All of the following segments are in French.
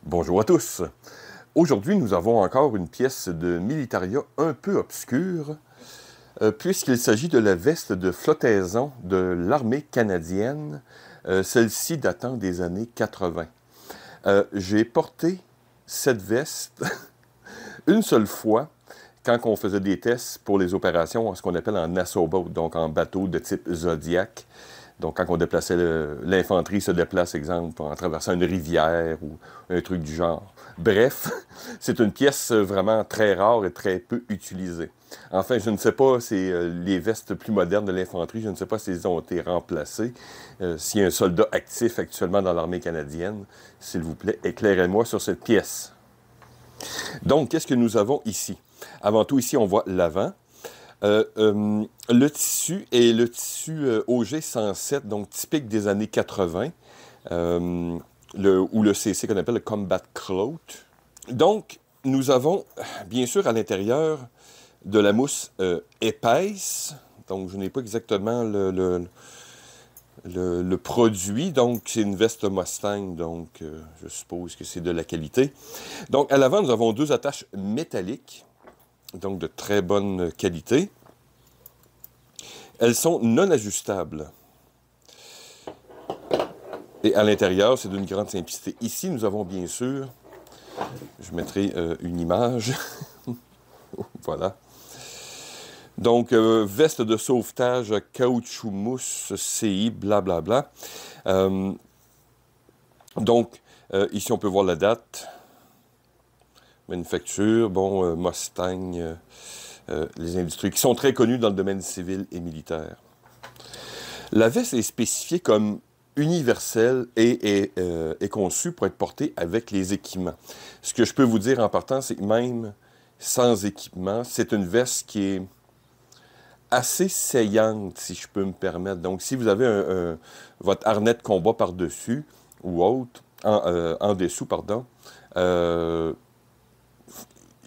Bonjour à tous. Aujourd'hui, nous avons encore une pièce de Militaria un peu obscure, puisqu'il s'agit de la veste de flottaison de l'armée canadienne, celle-ci datant des années 80. J'ai porté cette veste une seule fois quand on faisait des tests pour les opérations, ce qu'on appelle en assaut boat, donc en bateau de type Zodiac. Donc, quand on déplaçait l'infanterie se déplace, exemple, en traversant une rivière ou un truc du genre. Bref, c'est une pièce vraiment très rare et très peu utilisée. Enfin, je ne sais pas, c'est les vestes plus modernes de l'infanterie, je ne sais pas si elles ont été remplacées. S'il y a un soldat actif actuellement dans l'armée canadienne, s'il vous plaît, éclairez-moi sur cette pièce. Donc, qu'est-ce que nous avons ici? Avant tout, ici, on voit l'avant. Le tissu est le tissu OG 107, donc typique des années 80, ou le CC qu'on appelle le Combat Cloth. Donc, nous avons, bien sûr, à l'intérieur de la mousse épaisse. Donc, je n'ai pas exactement le produit. Donc, c'est une veste Mustang, donc je suppose que c'est de la qualité. Donc, à l'avant, nous avons deux attaches métalliques, donc de très bonne qualité. Elles sont non ajustables. Et à l'intérieur, c'est d'une grande simplicité. Ici, nous avons bien sûr, je mettrai une image. Voilà. Donc, veste de sauvetage, caoutchouc mousse, CI, blablabla. Donc, ici, on peut voir la date. Manufacture, bon, Mustang, les industries qui sont très connues dans le domaine civil et militaire. La veste est spécifiée comme universelle et est conçue pour être portée avec les équipements. Ce que je peux vous dire en partant, c'est que même sans équipement, c'est une veste qui est assez saillante, si je peux me permettre. Donc, si vous avez votre harnais de combat par-dessus ou autre, en dessous, pardon,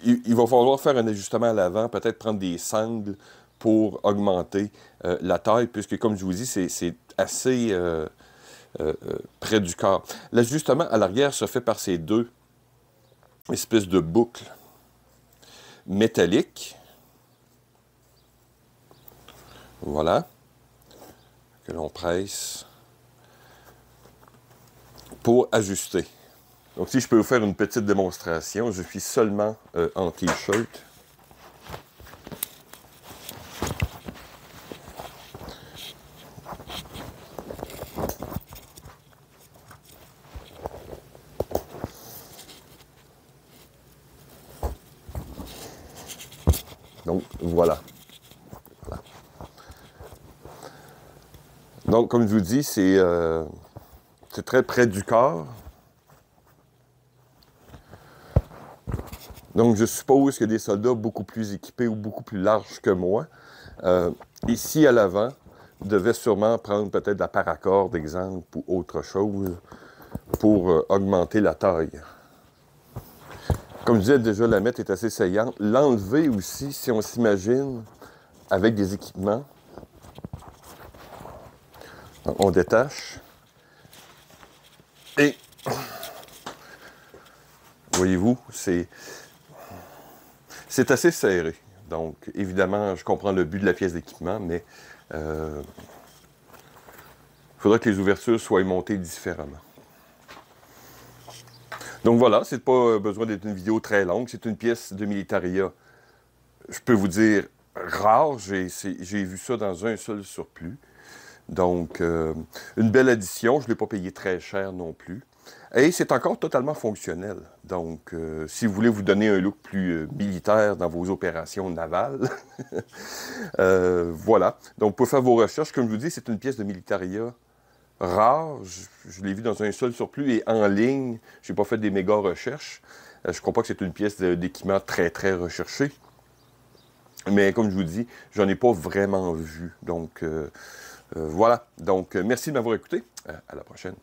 il va falloir faire un ajustement à l'avant, peut-être prendre des sangles pour augmenter la taille, puisque, comme je vous dis, c'est assez près du corps. L'ajustement à l'arrière se fait par ces deux espèces de boucles métalliques. Voilà. Que l'on presse pour ajuster. Donc, si je peux vous faire une petite démonstration, je suis seulement en T-shirt. Donc, voilà. Donc, comme je vous dis, c'est très près du corps. Donc, je suppose que des soldats beaucoup plus équipés ou beaucoup plus larges que moi, ici à l'avant, devaient sûrement prendre peut-être la paracorde, exemple, ou autre chose, pour augmenter la taille. Comme je disais déjà, la mettre est assez saillante. L'enlever aussi, si on s'imagine, avec des équipements. Donc, on détache. Et, voyez-vous, c'est assez serré. Donc, évidemment, je comprends le but de la pièce d'équipement, mais il faudra que les ouvertures soient montées différemment. Donc voilà, c'est pas besoin d'être une vidéo très longue. C'est une pièce de Militaria, je peux vous dire, rare. J'ai vu ça dans un seul surplus. Donc, une belle addition. Je ne l'ai pas payé très cher non plus. Et c'est encore totalement fonctionnel. Donc, si vous voulez vous donner un look plus militaire dans vos opérations navales, voilà. Donc, pour faire vos recherches, comme je vous dis, c'est une pièce de Militaria rare. Je l'ai vu dans un seul surplus et en ligne. Je n'ai pas fait des méga recherches. Je ne crois pas que c'est une pièce d'équipement très, très recherchée. Mais comme je vous dis, j'en ai pas vraiment vu. Donc, voilà. Donc, merci de m'avoir écouté. À la prochaine.